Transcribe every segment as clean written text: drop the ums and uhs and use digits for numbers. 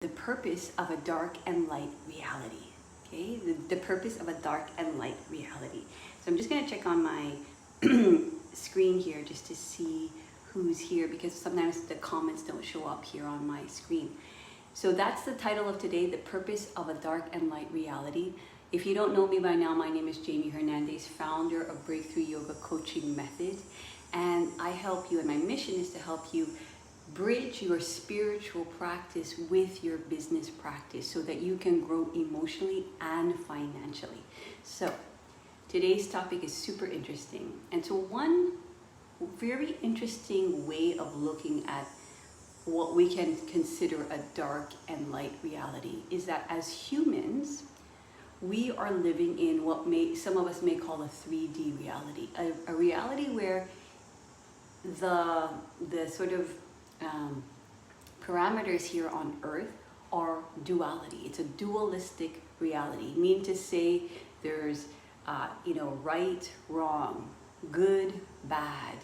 the purpose of a dark and light reality. Okay, the purpose of a dark and light reality. So I'm just going to check on my screen here just to see who's here, because sometimes the comments don't show up here on my screen. So that's the title of today, The Purpose of a Dark and Light Reality. If you don't know me by now, my name is Jayme Hernandez, founder of Breakthrough Yoga Coaching Method. And I help you, and my mission is to help you bridge your spiritual practice with your business practice so that you can grow emotionally and financially. So today's topic is super interesting. And so one very interesting way of looking at what we can consider a dark and light reality is that as humans, we are living in what some of us may call a 3D reality, a reality where the sort of parameters here on earth are duality. It's a dualistic reality, meaning to say there's right, wrong, good, bad,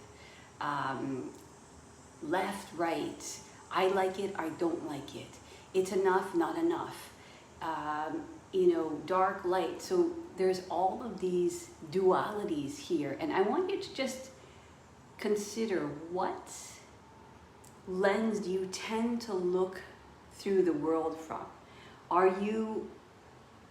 left, right, I like it, I don't like it, it's enough, not enough, dark, light. So there's all of these dualities here, and I want you to just consider what lens do you tend to look through the world from? Are you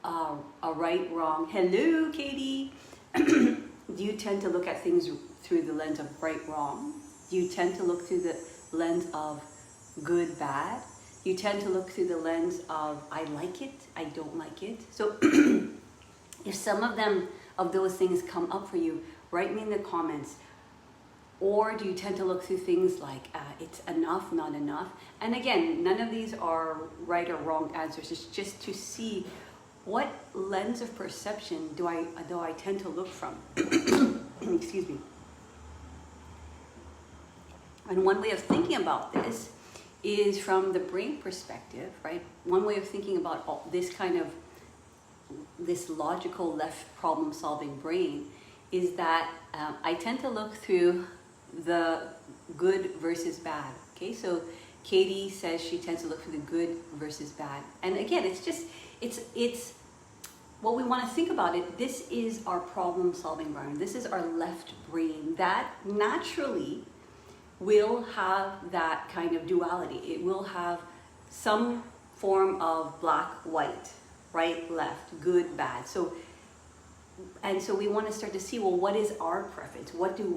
a right, wrong? Hello, Katie. Do you tend to look at things through the lens of right, wrong? Do you tend to look through the lens of good, bad? You tend to look through the lens of I like it, I don't like it. So if some of those things come up for you, write me in the comments. Or do you tend to look through things like it's enough, not enough? And again, none of these are right or wrong answers. It's just to see what lens of perception do I tend to look from. Excuse me. And one way of thinking about this is from the brain perspective, right? One way of thinking about all this kind of this logical left problem-solving brain is that I tend to look through the good versus bad. Okay, so Katie says she tends to look for the good versus bad. And again, it's what we want to think about it. This is our problem-solving brain. This is our left brain that naturally will have that kind of duality. It will have some form of black, white, right, left, good, bad. So we want to start to see, well, what is our preference?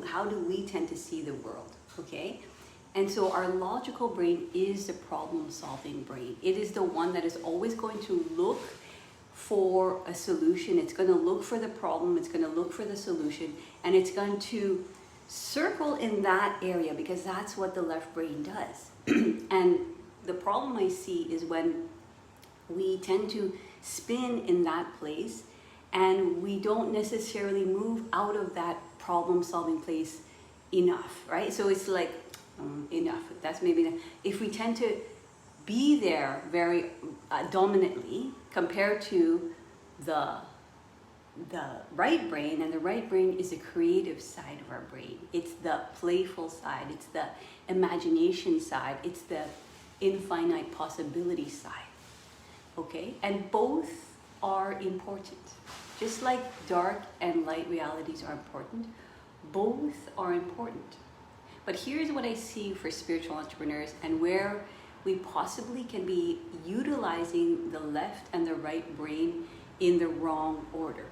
How do we tend to see the world? Okay? And so our logical brain is the problem-solving brain. It is the one that is always going to look for a solution. It's going to look for the problem. It's going to look for the solution. And it's going to circle in that area because that's what the left brain does. And the problem I see is when we tend to spin in that place and we don't necessarily move out of that problem-solving place enough, right? So it's like, enough, that's maybe enough. If we tend to be there very dominantly compared to the right brain, and the right brain is the creative side of our brain. It's the playful side, it's the imagination side, it's the infinite possibility side, okay? And both are important. Just like dark and light realities are important, both are important. But here's what I see for spiritual entrepreneurs and where we possibly can be utilizing the left and the right brain in the wrong order,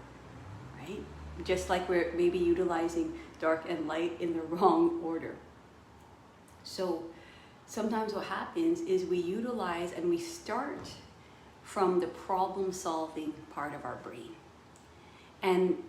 right? Just like we're maybe utilizing dark and light in the wrong order. So sometimes what happens is we utilize and we start from the problem-solving part of our brain. And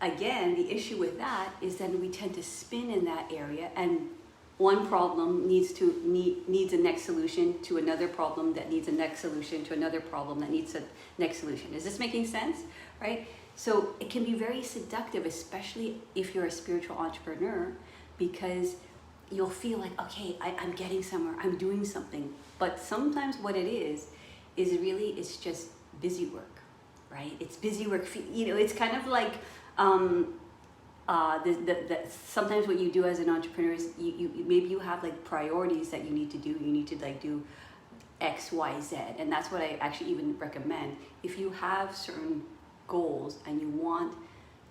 again, the issue with that is then we tend to spin in that area, and one problem needs a next solution to another problem that needs a next solution to another problem that needs a next solution. Is this making sense? Right? So it can be very seductive, especially if you're a spiritual entrepreneur, because you'll feel like, okay, I'm getting somewhere, I'm doing something. But sometimes what it is really, it's just busy work, right? It's busy work. It's kind of like sometimes what you do as an entrepreneur is you maybe you have like priorities that you need to do. You need to like do X, Y, Z. And that's what I actually even recommend. If you have certain goals and you want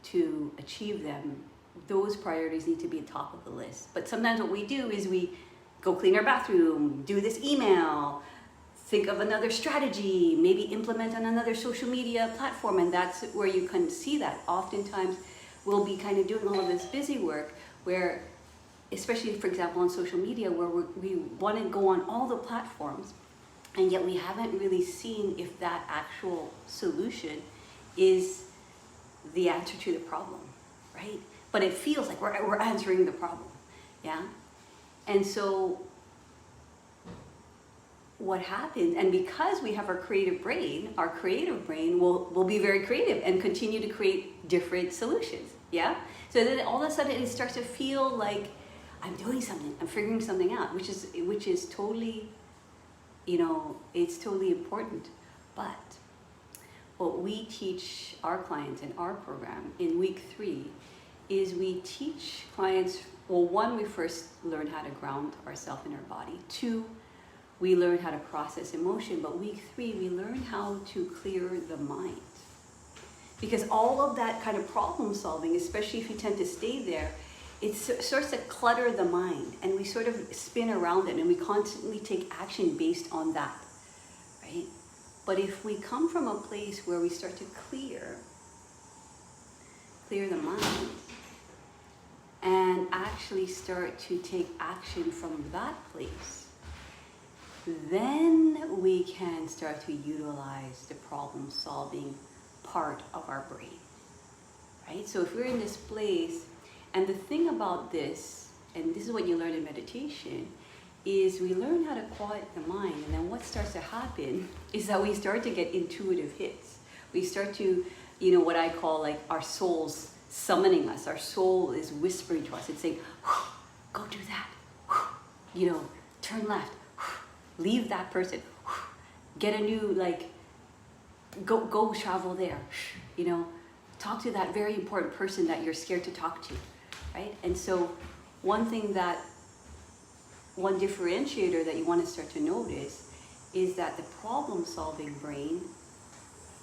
to achieve them, those priorities need to be at the top of the list. But sometimes what we do is we go clean our bathroom, do this email, think of another strategy, maybe implement on another social media platform, and that's where you can see that. Oftentimes we'll be kind of doing all of this busy work where, especially for example on social media, where we want to go on all the platforms, and yet we haven't really seen if that actual solution is the answer to the problem, right? But it feels like we're answering the problem, yeah? And so what happens, and because we have our creative brain will be very creative and continue to create different solutions, yeah? So then all of a sudden it starts to feel like I'm doing something, I'm figuring something out, which is totally, it's totally important. But what we teach our clients in our program in week 3 is we teach clients, well, 1, we first learn how to ground ourselves in our body. 2, we learn how to process emotion. But week 3, we learn how to clear the mind. Because all of that kind of problem solving, especially if you tend to stay there, it starts to clutter the mind, and we sort of spin around it, and we constantly take action based on that, right? But if we come from a place where we start to clear the mind, and actually start to take action from that place, then we can start to utilize the problem-solving part of our brain, right? So if we're in this place, and the thing about this, and this is what you learn in meditation, is we learn how to quiet the mind, and then what starts to happen is that we start to get intuitive hits. We start to, what I call like our soul's summoning us. Our soul is whispering to us. It's saying, go do that. Turn left. Leave that person. Get a new, go travel there. Talk to that very important person that you're scared to talk to, right? And so one differentiator that you want to start to notice is that the problem-solving brain,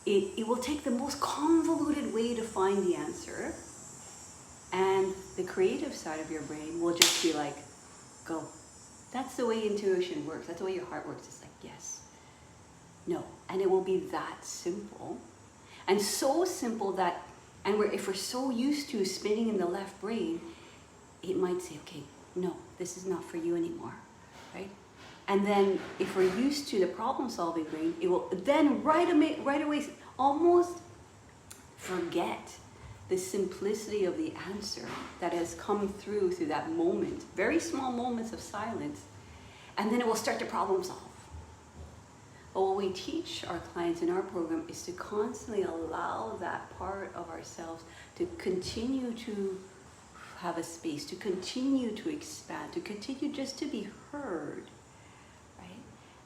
it will take the most convoluted way to find the answer, and the creative side of your brain will just be like, go. That's the way intuition works. That's the way your heart works. It's like, yes, no. And it will be that simple. And so simple that, if we're so used to spinning in the left brain, it might say, okay, no, this is not for you anymore, right? And then if we're used to the problem-solving brain, it will then right away almost forget the simplicity of the answer that has come through that moment, very small moments of silence, and then it will start to problem solve. But what we teach our clients in our program is to constantly allow that part of ourselves to continue to have a space, to continue to expand, to continue just to be heard, right?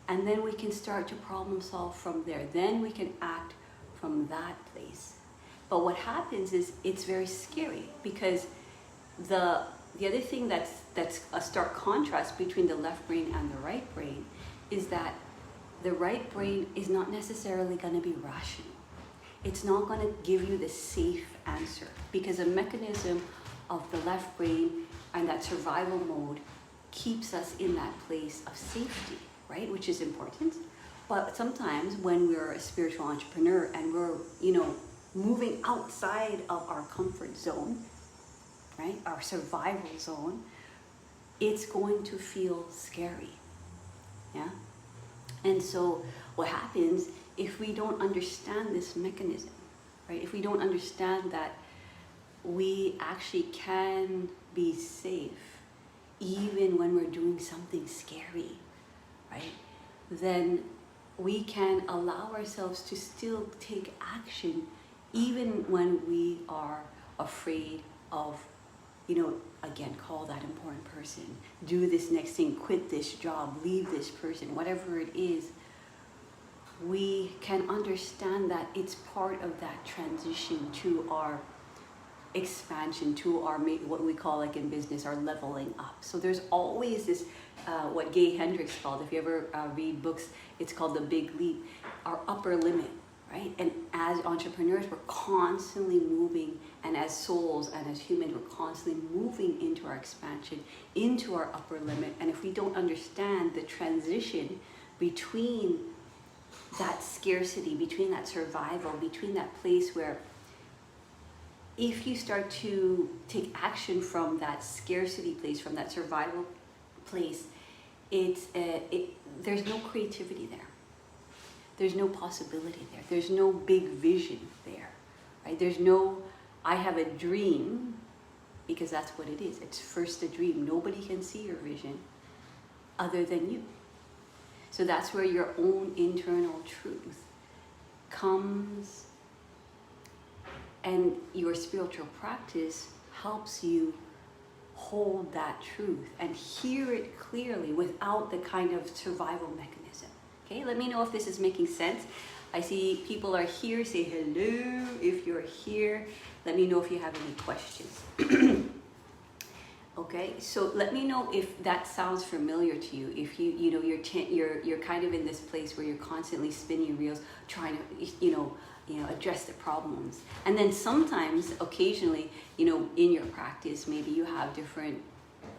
And then we can start to problem solve from there. Then we can act from that place. But what happens is it's very scary, because the other thing that's a stark contrast between the left brain and the right brain is that the right brain is not necessarily going to be rational. It's not going to give you the safe answer, because a mechanism of the left brain and that survival mode keeps us in that place of safety, right? Which is important. But sometimes when we're a spiritual entrepreneur and we're, moving outside of our comfort zone, right? Our survival zone, it's going to feel scary, yeah? And so what happens if we don't understand this mechanism, right? If we don't understand that we actually can be safe even when we're doing something scary, right? Then we can allow ourselves to still take action even when we are afraid of, again, call that important person, do this next thing, quit this job, leave this person, whatever it is. We can understand that it's part of that transition to our expansion, to our, what we call like in business, our leveling up. So there's always this, what Gay Hendricks called, if you ever read books, it's called the big leap, our upper limit, right? And as entrepreneurs, we're constantly moving, and as souls and as humans, we're constantly moving into our expansion, into our upper limit. And if we don't understand the transition between that scarcity, between that survival, between that place where if you start to take action from that scarcity place, from that survival place, there's no creativity there. There's no possibility there. There's no big vision there, right? There's no, I have a dream, because that's what it is. It's first a dream. Nobody can see your vision other than you. So that's where your own internal truth comes, and your spiritual practice helps you hold that truth and hear it clearly without the kind of survival mechanism. Okay, let me know if this is making sense. I see people are here. Say hello if you're here. Let me know if you have any questions. Okay, so let me know if that sounds familiar to you. If you're kind of in this place where you're constantly spinning reels, trying to address the problems. And then sometimes, occasionally, in your practice, maybe you have different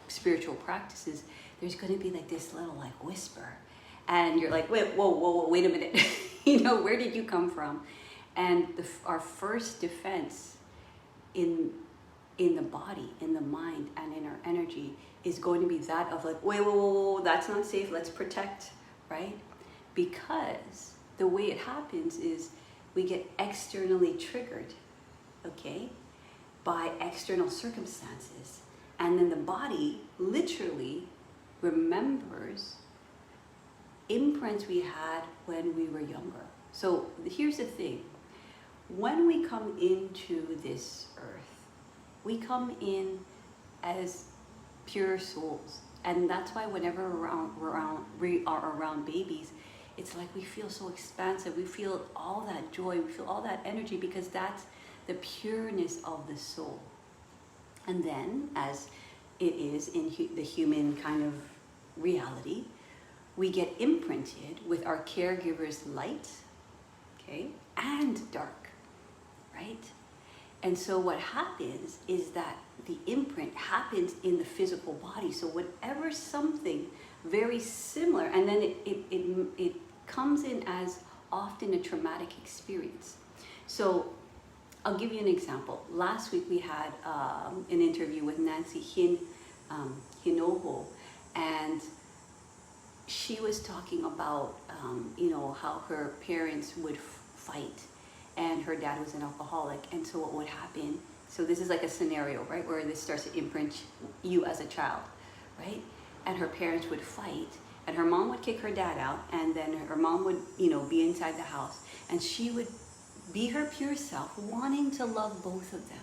spiritual practices. There's going to be like this little like whisper, and you're like, whoa, wait a minute. Where did you come from? And our first defense in the body, in the mind, and in our energy is going to be that of like, whoa, that's not safe, let's protect, right? Because the way it happens is we get externally triggered, okay, by external circumstances. And then the body literally remembers imprints we had when we were younger. So here's the thing. When we come into this earth, we come in as pure souls. And that's why whenever we are around babies, it's like we feel so expansive. We feel all that joy. We feel all that energy, because that's the pureness of the soul. And then, as it is in the human kind of reality, we get imprinted with our caregiver's light, okay, and dark, right? And so what happens is that the imprint happens in the physical body. So whatever something very similar, and then it comes in as often a traumatic experience. So I'll give you an example. Last week we had an interview with Nancy Hinojo, and she was talking about how her parents would fight, and her dad was an alcoholic. And so what would happen, so this is like a scenario, right, where this starts to imprint you as a child, right? And her parents would fight, and her mom would kick her dad out, and then her mom would, be inside the house, and she would be her pure self, wanting to love both of them,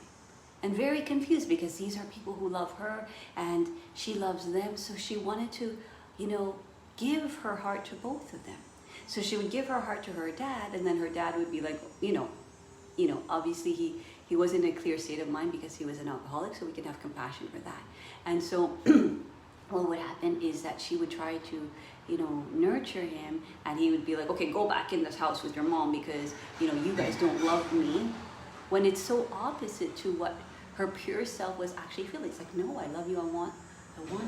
and very confused, because these are people who love her, and she loves them, so she wanted to, give her heart to both of them. So she would give her heart to her dad, and then her dad would be like, obviously he wasn't in a clear state of mind because he was an alcoholic, so we can have compassion for that. And so what would happen is that she would try to, nurture him, and he would be like, okay, go back in this house with your mom because, you guys don't love me. When it's so opposite to what her pure self was actually feeling. It's like, no, I love you, I want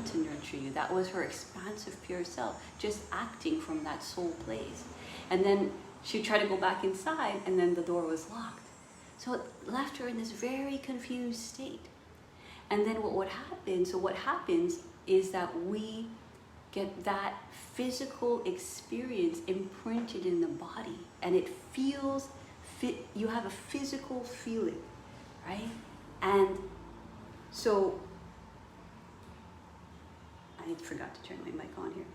to nurture you. That was her expansive pure self, just acting from that soul place. And then she'd try to go back inside, and then the door was locked. So it left her in this very confused state. And then what happens is that we get that physical experience imprinted in the body, and it feels you have a physical feeling, right? And so I forgot to turn my mic on here.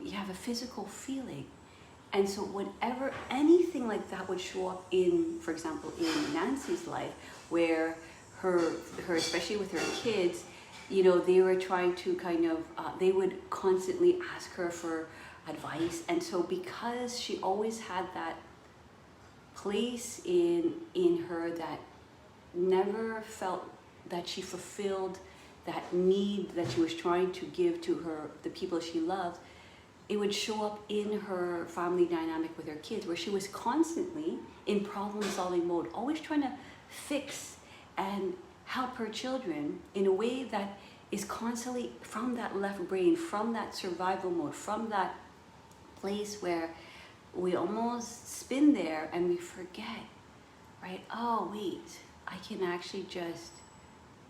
You have a physical feeling. And so anything like that would show up in, for example, in Nancy's life, where her especially with her kids, they were trying to kind of, they would constantly ask her for advice. And so because she always had that place in her that never felt that she fulfilled that need that she was trying to give to the people she loved, it would show up in her family dynamic with her kids, where she was constantly in problem-solving mode, always trying to fix and help her children in a way that is constantly from that left brain, from that survival mode, from that place where we almost spin there and we forget, right? Oh, wait, I can actually just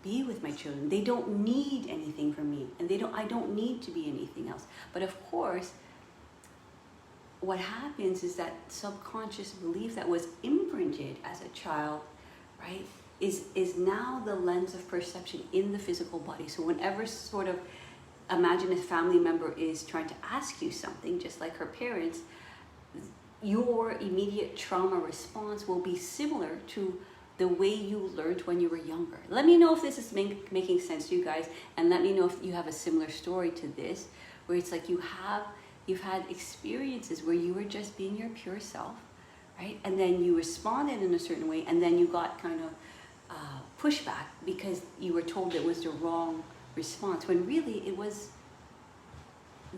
be with my children. They don't need anything from me, and I don't need to be anything else. But of course, what happens is that subconscious belief that was imprinted as a child, right, is now the lens of perception in the physical body. So whenever sort of imagine a family member is trying to ask you something, just like her parents, your immediate trauma response will be similar to the way you learned when you were younger. Let me know if this is making sense to you guys, and let me know if you have a similar story to this, where it's like you've had experiences where you were just being your pure self, right? And then you responded in a certain way, and then you got kind of pushback because you were told it was the wrong response, when really it was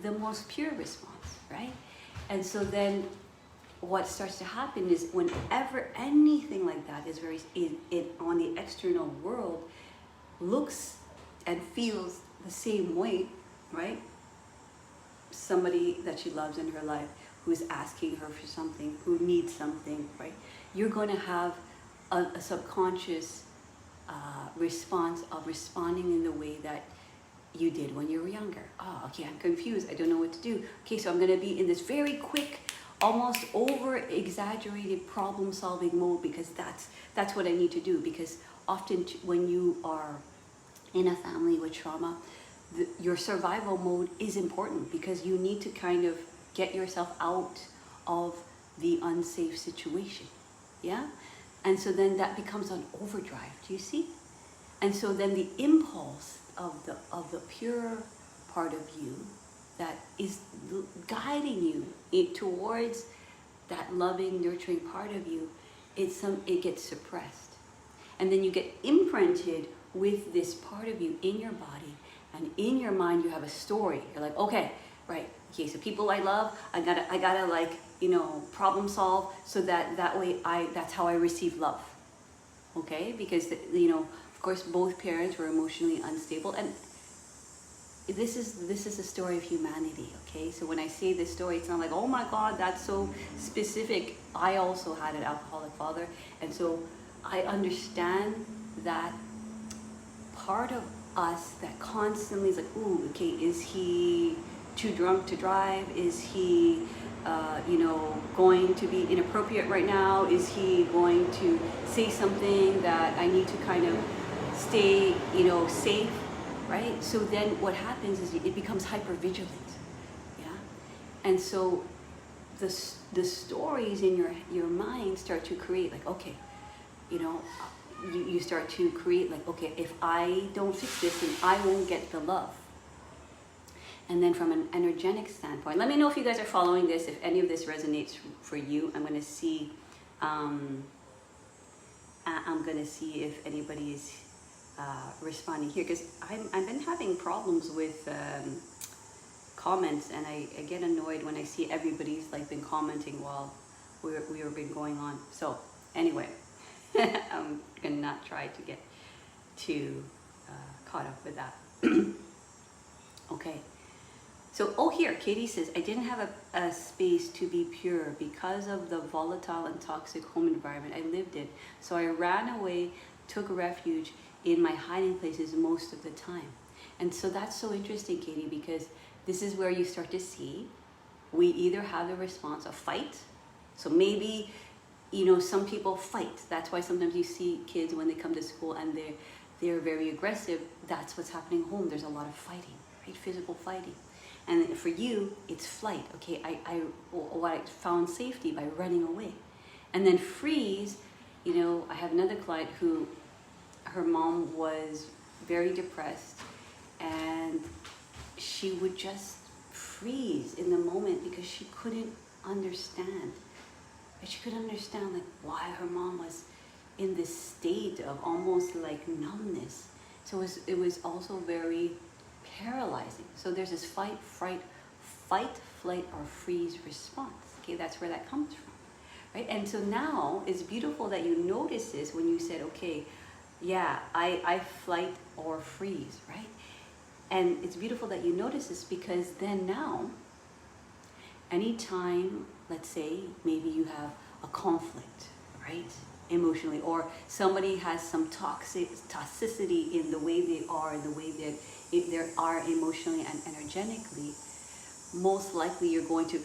the most pure response, right? And so then what starts to happen is whenever anything like that is on the external world looks and feels the same way, right? Somebody that she loves in her life who's asking her for something, who needs something, right? You're going to have a subconscious response of responding in the way that you did when you were younger. Oh, okay, I'm confused. I don't know what to do. Okay, so I'm going to be in this very quick, almost over-exaggerated problem-solving mode, because that's what I need to do. Because often when you are in a family with trauma, your survival mode is important, because you need to kind of get yourself out of the unsafe situation, yeah? And so then that becomes an overdrive, do you see? And so then the impulse of the pure part of you that is guiding you towards that loving, nurturing part of you, it gets suppressed. And then you get imprinted with this part of you in your body, and in your mind you have a story. You're like, okay, right, okay, so people I love, I gotta like, problem solve, so that way that's how I receive love. Okay, because of course both parents were emotionally unstable, and this is the story of humanity. Okay, so when I say this story, it's not like, oh my God, that's so specific. I also had an alcoholic father, and so I understand that part of us that constantly is like, ooh, okay, is he too drunk to drive? Is he going to be inappropriate right now? Is he going to say something that I need to kind of stay, safe, right? So then what happens is it becomes hypervigilant, yeah? And so the stories in your mind start to create like, okay, you start to create like, okay, if I don't fix this, then I won't get the love. And then from an energetic standpoint, let me know if you guys are following this, if any of this resonates for you. I'm going to see if anybody is responding here, because I've been having problems with comments, and I get annoyed when I see everybody's like been commenting while we were been going on. So anyway, I'm gonna not try to get too caught up with that. Okay. So, here, Katie says, I didn't have a space to be pure because of the volatile and toxic home environment I lived in. So I ran away, took refuge in my hiding places most of the time. And so that's so interesting, Katie, because this is where you start to see we either have the response of fight. So maybe, some people fight. That's why sometimes you see kids when they come to school and they're very aggressive. That's what's happening at home. There's a lot of fighting, right? Physical fighting. And for you, it's flight. Okay, I found safety by running away. And then freeze, I have another client who, her mom was very depressed, and she would just freeze in the moment because she couldn't understand. She couldn't understand like why her mom was, in this state of almost like numbness. So it was also very paralyzing. So there's this fight, flight, or freeze response. Okay, that's where that comes from, right? And so now it's beautiful that you notice this when you said, okay, yeah, I flight or freeze, right? And it's beautiful that you notice this, because then now, anytime, let's say, maybe you have a conflict, right? Emotionally, or somebody has some toxicity in the way they are, in the way that they are emotionally and energetically, most likely you're going to,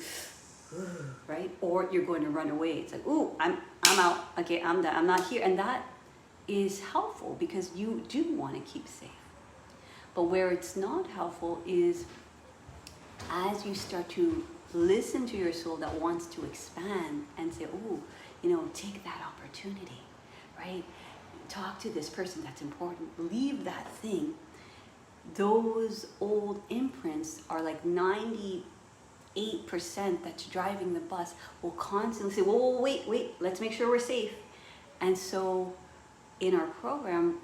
right? Or you're going to run away. It's like, ooh, I'm out. Okay, I'm done. I'm not here. And that is helpful because you do want to keep safe. But where it's not helpful is as you start to listen to your soul that wants to expand and say, oh, take that opportunity, right? Talk to this person that's important. Leave that thing. Those old imprints are like 98% that's driving the bus will constantly say, whoa, wait, let's make sure we're safe. And so in our program,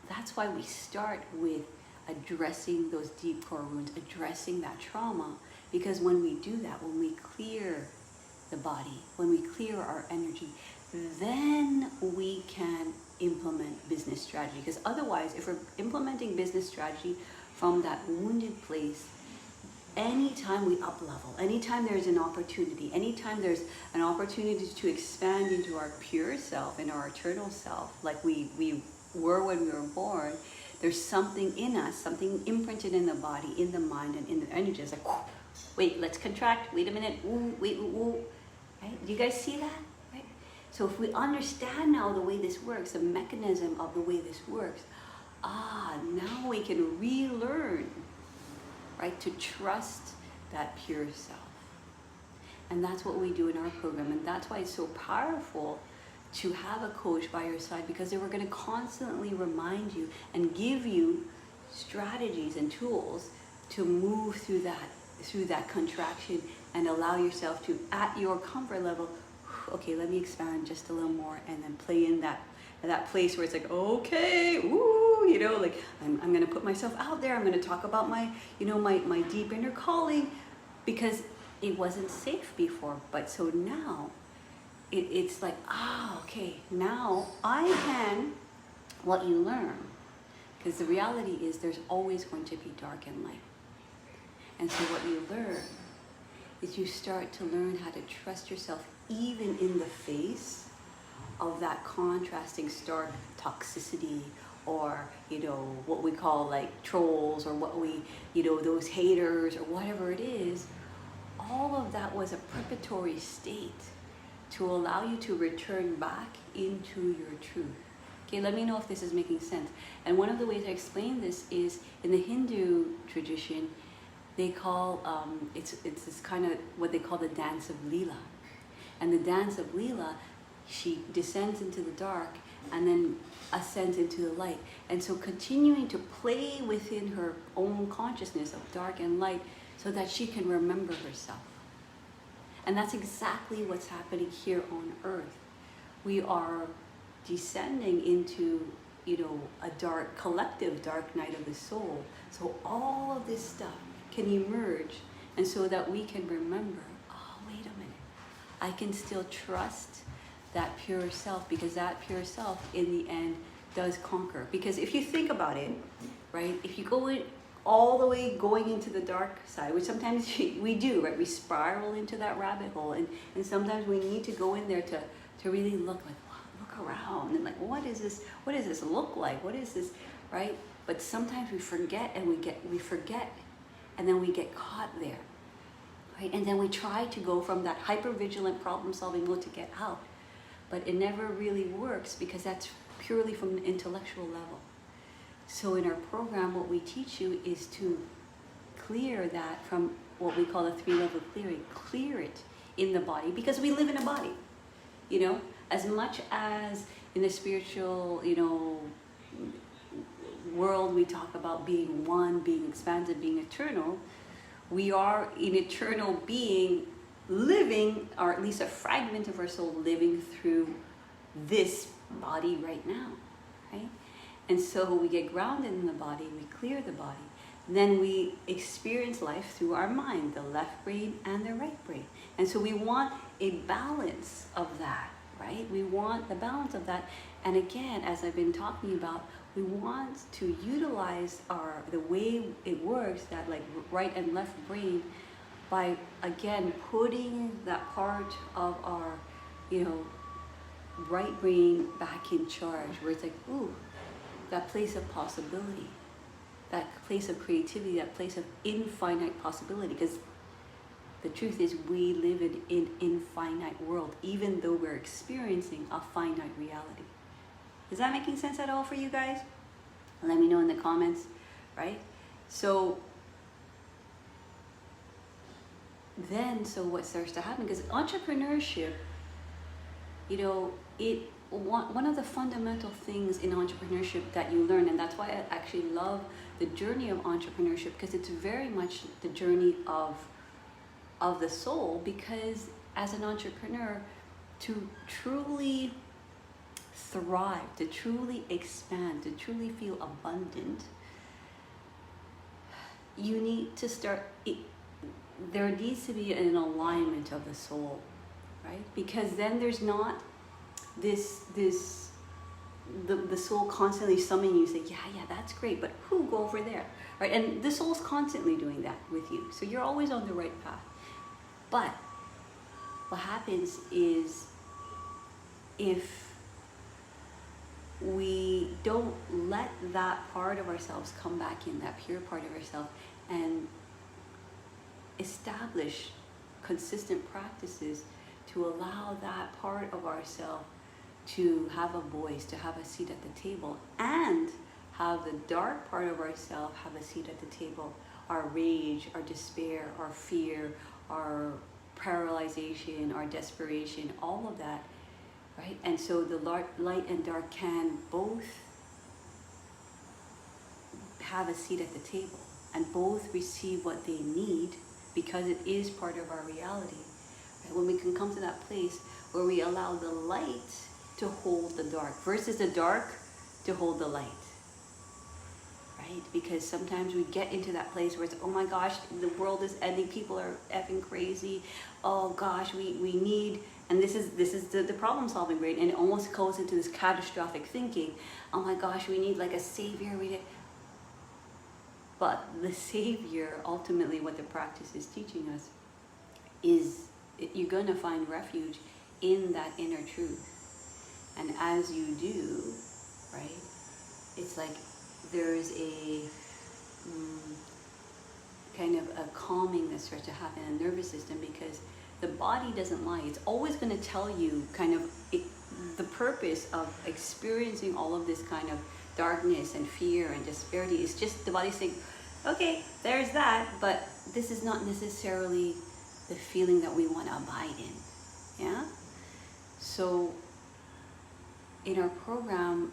that's why we start with addressing those deep core wounds, addressing that trauma, because when we do that, when we clear the body, when we clear our energy, then we can implement business strategy. Because otherwise, if we're implementing business strategy from that wounded place, anytime we up level, anytime there's an opportunity, anytime there's an opportunity to expand into our pure self and our eternal self, like we were when we were born, there's something in us, something imprinted in the body, in the mind, and in the energy. It's like, wait, let's contract, wait a minute, ooh, wait, ooh, right? Do you guys see that? Right? So if we understand now the way this works, the mechanism of the way this works, now we can relearn, right, to trust that pure self. And that's what we do in our program. And that's why it's so powerful to have a coach by your side, because they were going to constantly remind you and give you strategies and tools to move through that contraction and allow yourself to, at your comfort level, okay, let me expand just a little more, and then play in that place where it's like, okay, ooh, like I'm going to put myself out there. I'm going to talk about my deep inner calling, because it wasn't safe before. But so now it's like, okay, now I can, what you learn, because the reality is there's always going to be dark and light. And so what you learn is you start to learn how to trust yourself even in the face of that contrasting stark toxicity, or what we call like trolls, or what we those haters, or whatever it is. All of that was a preparatory state to allow you to return back into your truth. Okay, let me know if this is making sense. And one of the ways I explain this is in the Hindu tradition, they call it's this kind of what they call the Dance of Leah. And the Dance of Leah, she descends into the dark and then ascends into the light. And so continuing to play within her own consciousness of dark and light so that she can remember herself. And that's exactly what's happening here on earth. We are descending into, a collective dark night of the soul. So all of this stuff can emerge, and so that we can remember, wait a minute, I can still trust that pure self, because that pure self in the end does conquer. Because if you think about it, right, if you go in all the way going into the dark side, which sometimes we do, right, we spiral into that rabbit hole, and sometimes we need to go in there to really look around and like, what does this look like, what is this, right? But sometimes we forget, and we forget, and then we get caught there, right? And then we try to go from that hyper-vigilant problem-solving mode to get out, but it never really works, because that's purely from an intellectual level. So in our program, what we teach you is to clear that from what we call a 3-level clearing. Clear it in the body, because we live in a body, as much as in the spiritual, world, we talk about being one, being expansive, being eternal. We are an eternal being living, or at least a fragment of our soul living through this body right now, right? And so we get grounded in the body, we clear the body, then we experience life through our mind, the left brain and the right brain. And so we want a balance of that, right? We want the balance of that. And again, as I've been talking about, we want to utilize the way it works, that like right and left brain, by again putting that part of our, right brain back in charge, where it's like, ooh, that place of possibility, that place of creativity, that place of infinite possibility. Because the truth is, we live in an infinite world, even though we're experiencing a finite reality. Is that making sense at all for you guys? Let me know in the comments, right? So what starts to happen, because entrepreneurship, one of the fundamental things in entrepreneurship that you learn, and that's why I actually love the journey of entrepreneurship, because it's very much the journey of the soul. Because as an entrepreneur, to truly thrive, to truly expand, to truly feel abundant, you need to there needs to be an alignment of the soul, right? Because then there's not the soul constantly summoning you, say, yeah, that's great, but who, go over there, right? And the soul's constantly doing that with you, so you're always on the right path. But what happens is, if we don't let that part of ourselves come back in, that pure part of ourselves, and establish consistent practices to allow that part of ourselves to have a voice, to have a seat at the table, and have the dark part of ourselves have a seat at the table, our rage, our despair, our fear, our paralyzation, our desperation, all of that, right? And so the light and dark can both have a seat at the table and both receive what they need, because it is part of our reality. Right? When we can come to that place where we allow the light to hold the dark versus the dark to hold the light, right? Because sometimes we get into that place where it's, oh my gosh, the world is ending, people are effing crazy, oh gosh, we need, and this is the problem solving brain, and it almost goes into this catastrophic thinking, oh my gosh, we need like a savior, but the savior, ultimately what the practice is teaching us, is you're going to find refuge in that inner truth. And as you do, right, it's like there's a kind of a calming that starts to happen in the nervous system, because the body doesn't lie. It's always going to tell you kind of the purpose of experiencing all of this kind of darkness and fear and disparity. Is just the body saying, okay, there's that, but this is not necessarily the feeling that we want to abide in. Yeah? So in our program,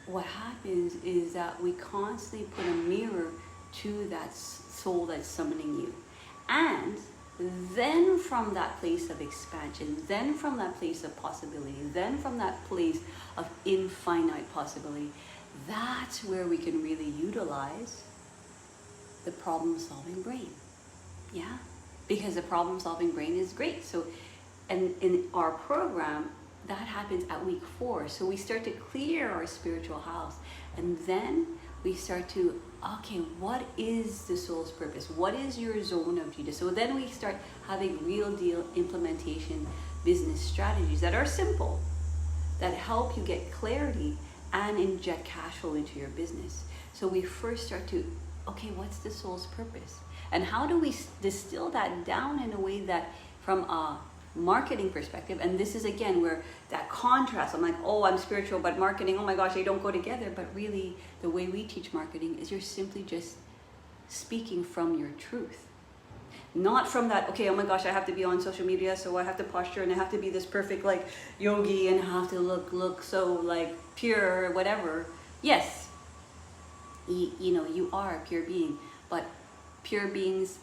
what happens is that we constantly put a mirror to that soul that's summoning you. And then from that place of expansion, then from that place of possibility, then from that place of infinite possibility, that's where we can really utilize the problem-solving brain. Yeah? Because the problem-solving brain is great. So, and in our program, that happens at week 4. So we start to clear our spiritual house, and then we start to, okay, what is the soul's purpose? What is your zone of genius? So then we start having real deal implementation business strategies that are simple, that help you get clarity and inject cash flow into your business. So we first start to, okay, what's the soul's purpose? And how do we distill that down in a way that, from a marketing perspective, and this is again where that contrast, I'm like, oh, I'm spiritual, but marketing, oh my gosh, they don't go together. But really, the way we teach marketing is you're simply just speaking from your truth. Not from that, okay, oh my gosh, I have to be on social media, so I have to posture, and I have to be this perfect like yogi, and I have to look so like pure or whatever. Yes, you are a pure being, but pure beings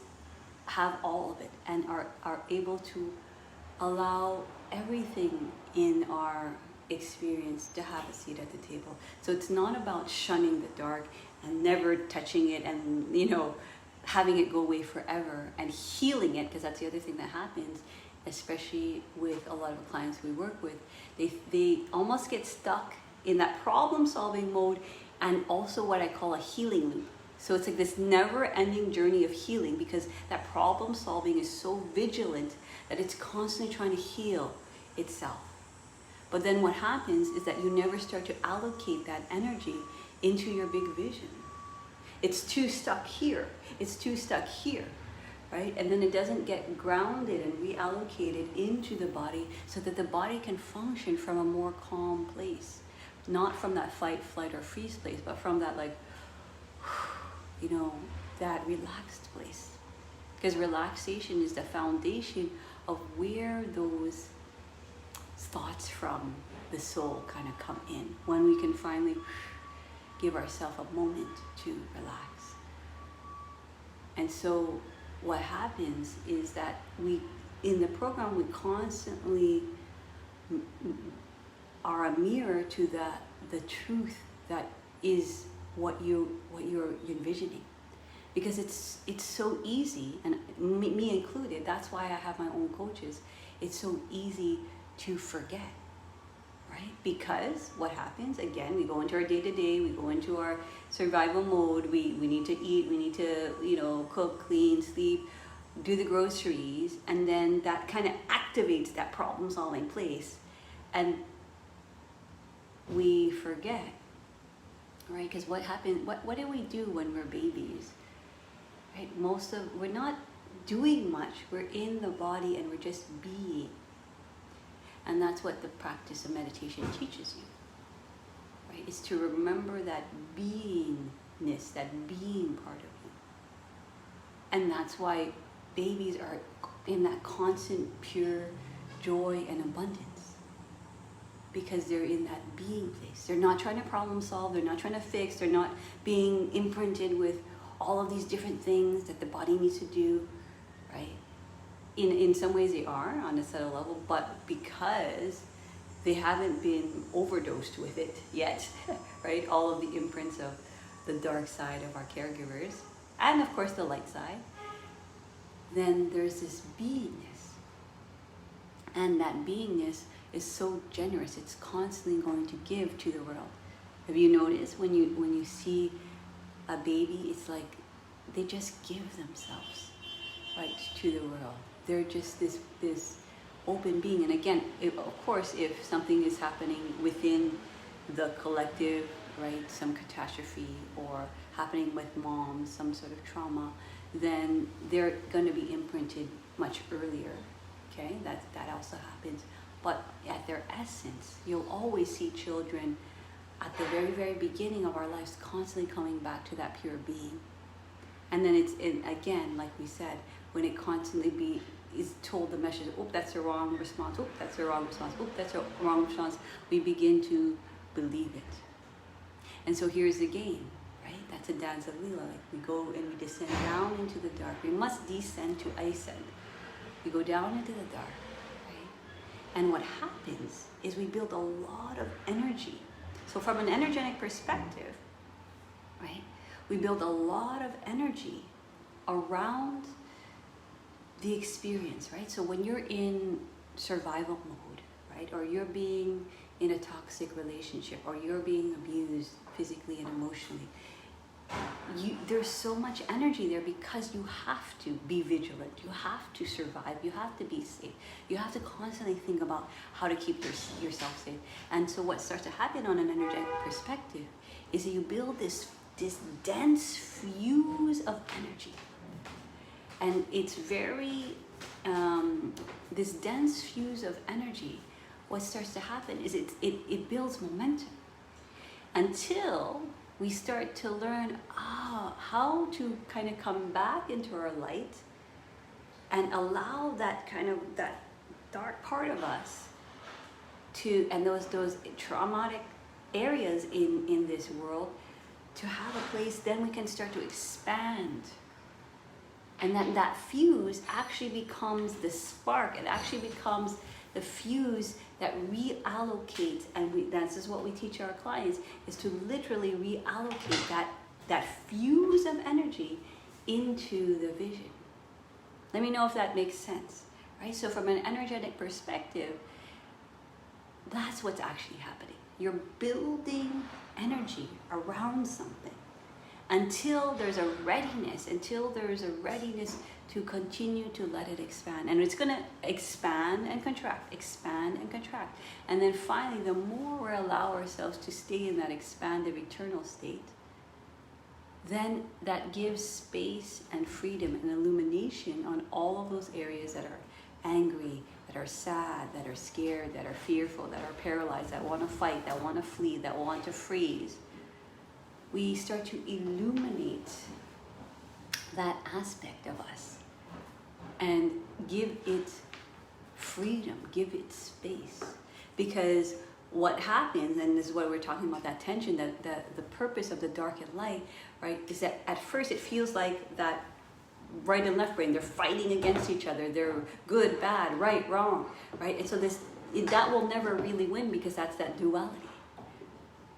have all of it and are able to allow everything in our experience to have a seat at the table. So it's not about shunning the dark and never touching it and, you know, having it go away forever and healing it, because that's the other thing that happens, especially with a lot of clients we work with. They almost get stuck in that problem solving mode and also what I call a healing loop. So it's like this never ending journey of healing, because that problem solving is so vigilant that it's constantly trying to heal itself. But then what happens is that you never start to allocate that energy into your big vision. It's too stuck here. It's too stuck here, right? And then it doesn't get grounded and reallocated into the body so that the body can function from a more calm place. Not from that fight, flight, or freeze place, but from that, like, you know, that relaxed place. Because relaxation is the foundation of where those thoughts from the soul kind of come in, when we can finally give ourselves a moment to relax. And so what happens is that we, in the program, we constantly are a mirror to the truth that is what you're envisioning. Because it's so easy, and me included, that's why I have my own coaches, it's so easy to forget, right? Because what happens, again, we go into our day-to-day, we go into our survival mode, we need to eat, we need to, you know, cook, clean, sleep, do the groceries, and then that kind of activates that problem-solving place, and we forget, right? Because what happens, what do we do when we're babies, right? We're not doing much, we're in the body and we're just being. And that's what the practice of meditation teaches you, right? Is to remember that beingness, that being part of you. And that's why babies are in that constant, pure joy and abundance. Because they're in that being place. They're not trying to problem solve, they're not trying to fix, they're not being imprinted with all of these different things that the body needs to do, right? In some ways they are on a subtle level, but because they haven't been overdosed with it yet, right? All of the imprints of the dark side of our caregivers, and of course the light side, then there's this beingness. And that beingness is so generous, it's constantly going to give to the world. Have you noticed when you see a baby, it's like they just give themselves, right, to the world. They're just this open being. And again, of course, if something is happening within the collective, right, some catastrophe, or happening with mom, some sort of trauma, then they're going to be imprinted much earlier. Okay, that also happens. But at their essence, you'll always see children at the very, very beginning of our lives constantly coming back to that pure being. And then again, like we said, when it constantly is told the message, oh, that's the wrong response, oh, that's the wrong response, oh, that's the wrong response, we begin to believe it. And so here's the game, right? That's a Dance of Leah. Like we go and we descend down into the dark. We must descend to ascend. We go down into the dark, right? And what happens is we build a lot of energy. So from an energetic perspective, right, we build a lot of energy around the experience, right? So when you're in survival mode, right, or you're being in a toxic relationship, or you're being abused physically and emotionally, there's so much energy there because you have to be vigilant, you have to survive, you have to be safe, you have to constantly think about how to keep yourself safe. And so what starts to happen on an energetic perspective is that you build this dense fuse of energy. And it's very, this dense fuse of energy, what starts to happen is it builds momentum until we start to learn how to kind of come back into our light and allow that kind of, that dark part of us to, and those traumatic areas in this world, to have a place, then we can start to expand. And that fuse actually becomes the spark, it actually becomes the fuse that reallocates, and this is what we teach our clients, is to literally reallocate that fuse of energy into the vision. Let me know if that makes sense, right? So from an energetic perspective, that's what's actually happening. You're building energy around something until there's a readiness, to continue to let it expand. And it's going to expand and contract, expand and contract. And then finally, the more we allow ourselves to stay in that expanded eternal state, then that gives space and freedom and illumination on all of those areas that are angry, that are sad, that are scared, that are fearful, that are paralyzed, that want to fight, that want to flee, that want to freeze. We start to illuminate that aspect of us and give it freedom, give it space. Because what happens, and this is what we're talking about, that tension, that the purpose of the dark and light, right, is that at first it feels like that right and left brain, they're fighting against each other. They're good, bad, right, wrong, right? And so that will never really win, because that's that duality,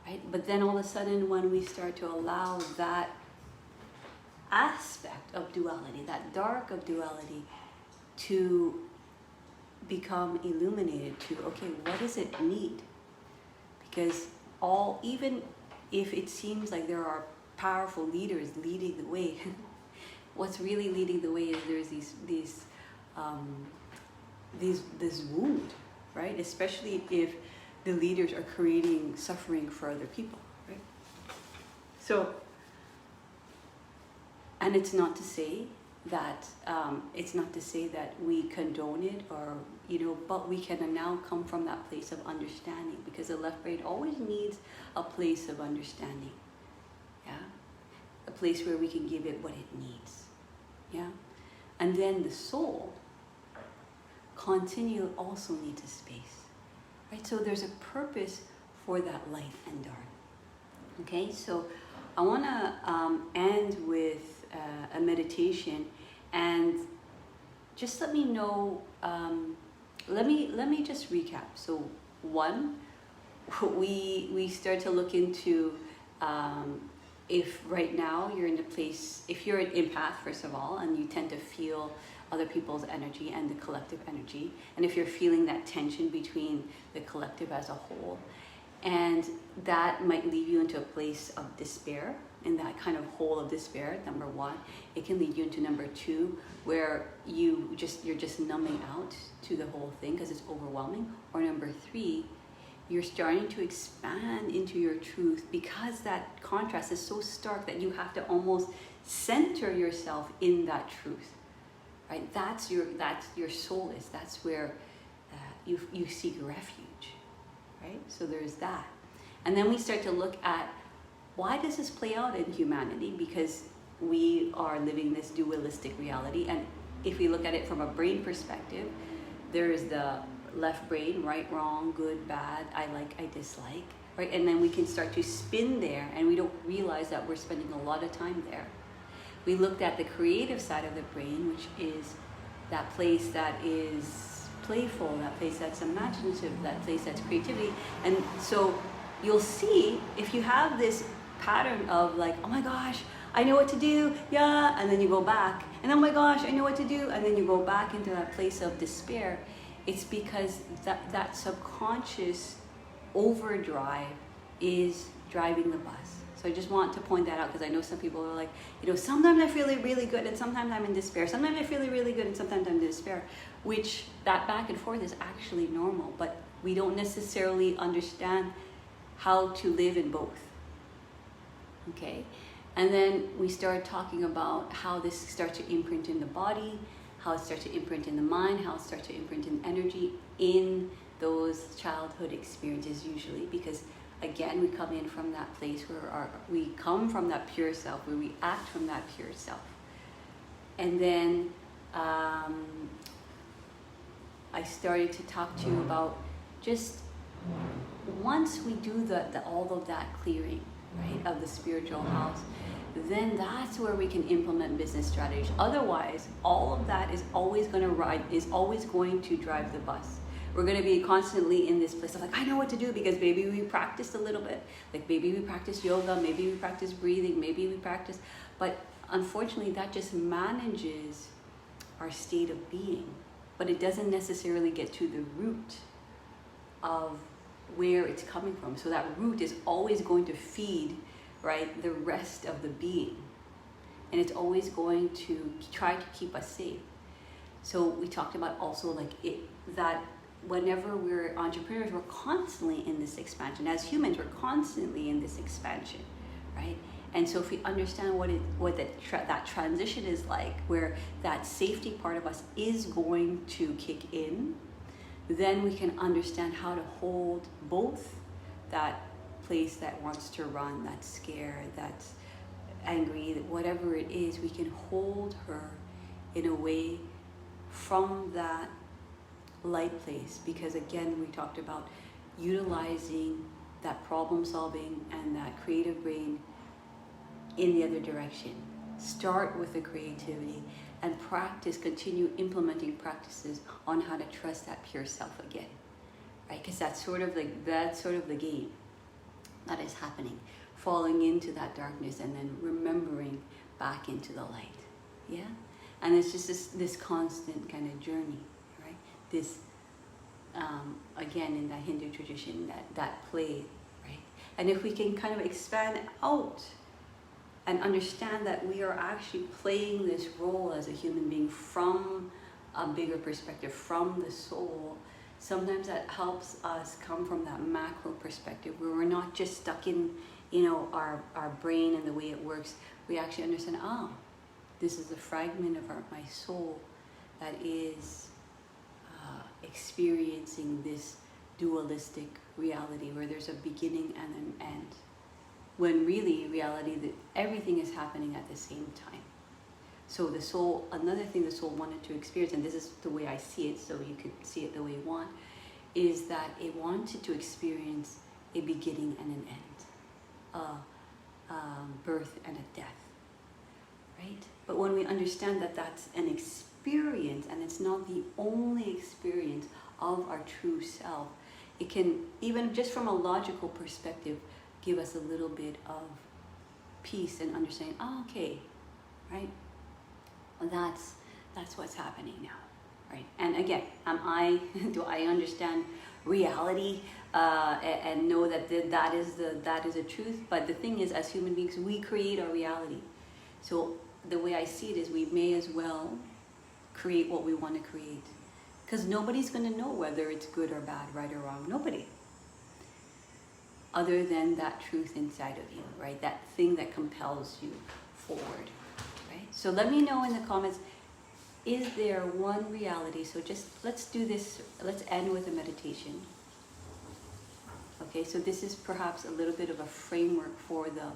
right? But then all of a sudden, when we start to allow that aspect of duality, that dark of duality, to become illuminated to, okay, what does it need? Because even if it seems like there are powerful leaders leading the way, what's really leading the way is there's this wound, right? Especially if the leaders are creating suffering for other people, right? So, and it's not to say that we condone it, or but we can now come from that place of understanding, because the left brain always needs a place of understanding, yeah, a place where we can give it what it needs, yeah, and then the soul also needs a space, right? So there's a purpose for that light and dark. Okay, so I want to end with a meditation, and just let me know. Let me just recap. So one, we start to look into if right now you're in a place, if you're an empath first of all, and you tend to feel other people's energy and the collective energy, and if you're feeling that tension between the collective as a whole, and that might lead you into a place of despair, in that kind of hole of despair, number one. It can lead you into number two, where you're just numbing out to the whole thing because it's overwhelming. Or number three, you're starting to expand into your truth, because that contrast is so stark that you have to almost center yourself in that truth, right? That's your soul is. That's where you seek refuge, right? So there's that. And then we start to look at, why does this play out in humanity? Because we are living this dualistic reality. And if we look at it from a brain perspective, there is the left brain, right, wrong, good, bad, I like, I dislike, right? And then we can start to spin there, and we don't realize that we're spending a lot of time there. We looked at the creative side of the brain, which is that place that is playful, that place that's imaginative, that place that's creativity. And so you'll see, if you have this pattern of like, oh my gosh, I know what to do, yeah, and then you go back, and oh my gosh, I know what to do, and then you go back into that place of despair, it's because that subconscious overdrive is driving the bus. So I just want to point that out, because I know some people are like, sometimes I feel really good and sometimes I'm in despair. Sometimes I feel really good and sometimes I'm in despair, which that back and forth is actually normal, but we don't necessarily understand how to live in both. Okay, and then we start talking about how this starts to imprint in the body, how it starts to imprint in the mind, how it starts to imprint in energy in those childhood experiences usually, because again, we come in from that place where we come from that pure self, where we act from that pure self. And then I started to talk to you about just once we do all of that clearing, right, of the spiritual house, then that's where we can implement business strategies. Otherwise, all of that is always going to drive the bus. we're going to be constantly in this place of like, I know what to do because maybe we practiced a little bit, like maybe we practice yoga, maybe we practice breathing, maybe we practice, but unfortunately that just manages our state of being, but it doesn't necessarily get to the root of where it's coming from. So that root is always going to feed, right, the rest of the being, and it's always going to try to keep us safe. So we talked about also like that whenever we're entrepreneurs, we're constantly in this expansion. As humans, we're constantly in this expansion, right? And so if we understand what that transition is like, where that safety part of us is going to kick in, then we can understand how to hold both that place that wants to run, that's scared, that's angry, whatever it is, we can hold her in a way from that light place. Because again, we talked about utilizing that problem solving and that creative brain in the other direction. Start with the creativity and practice, continue implementing practices on how to trust that pure self again, right? Because that's sort of the game that is happening, falling into that darkness and then remembering back into the light. Yeah, and it's just this constant kind of journey, right? This again, in the Hindu tradition, that play, right? And if we can kind of expand out and understand that we are actually playing this role as a human being from a bigger perspective, from the soul, sometimes that helps us come from that macro perspective where we're not just stuck in, our brain and the way it works. We actually understand, this is a fragment of my soul that is experiencing this dualistic reality where there's a beginning and an end. When really, reality, that everything is happening at the same time. So the soul, another thing the soul wanted to experience, and this is the way I see it, so you could see it the way you want, is that it wanted to experience a beginning and an end, a birth and a death, right? But when we understand that that's an experience, and it's not the only experience of our true self, it can, even just from a logical perspective, give us a little bit of peace and understanding. Okay, right? Well, that's what's happening now, right? And again, do I understand reality and know that that is a truth? But the thing is, as human beings, we create our reality. So the way I see it is, we may as well create what we want to create, because nobody's going to know whether it's good or bad, right or wrong. Nobody. Other than that truth inside of you, right? That thing that compels you forward, right? So let me know in the comments, is there one reality? So just, let's do this, let's end with a meditation. Okay, so this is perhaps a little bit of a framework for the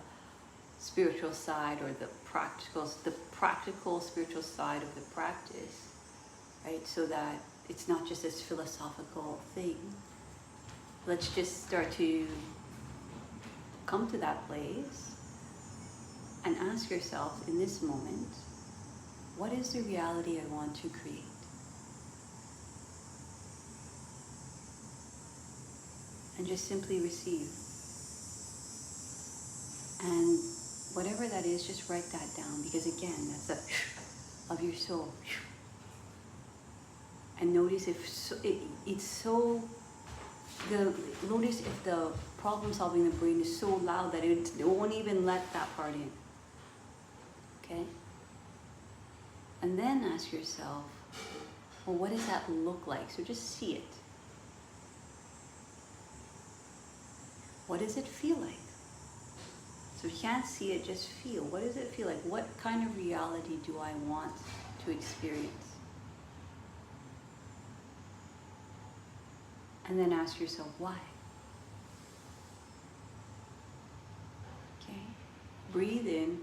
spiritual side, or the practical spiritual side of the practice, right? So that it's not just this philosophical thing. Let's just start to come to that place and ask yourself in this moment, what is the reality I want to create? And just simply receive. And whatever that is, just write that down, because again, that's the of your soul. And notice notice if the problem solving the brain is so loud that it won't even let that part in. Okay? And then ask yourself, well, what does that look like? So just see it. What does it feel like? So if you can't see it, just feel. What does it feel like? What kind of reality do I want to experience? And then ask yourself, why? Okay? Breathe in,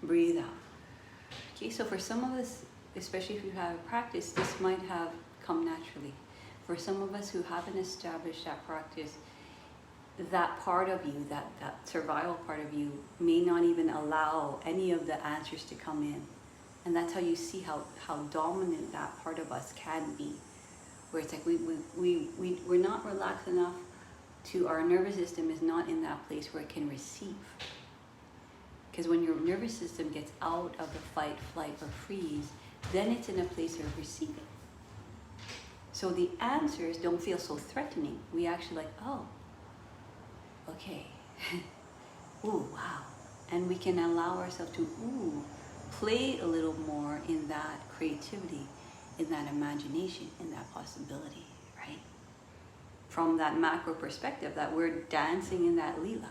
breathe out. Okay, so for some of us, especially if you have practice, this might have come naturally. For some of us who haven't established that practice, that part of you, that survival part of you, may not even allow any of the answers to come in. And that's how you see how dominant that part of us can be where it's like we're not relaxed enough to, our nervous system is not in that place where it can receive. Because when your nervous system gets out of the fight, flight, or freeze, then it's in a place of receiving. So the answers don't feel so threatening. We actually like, oh, okay. Ooh, wow. And we can allow ourselves to, play a little more in that creativity, in that imagination, in that possibility, right? From that macro perspective, that we're dancing in that Leela.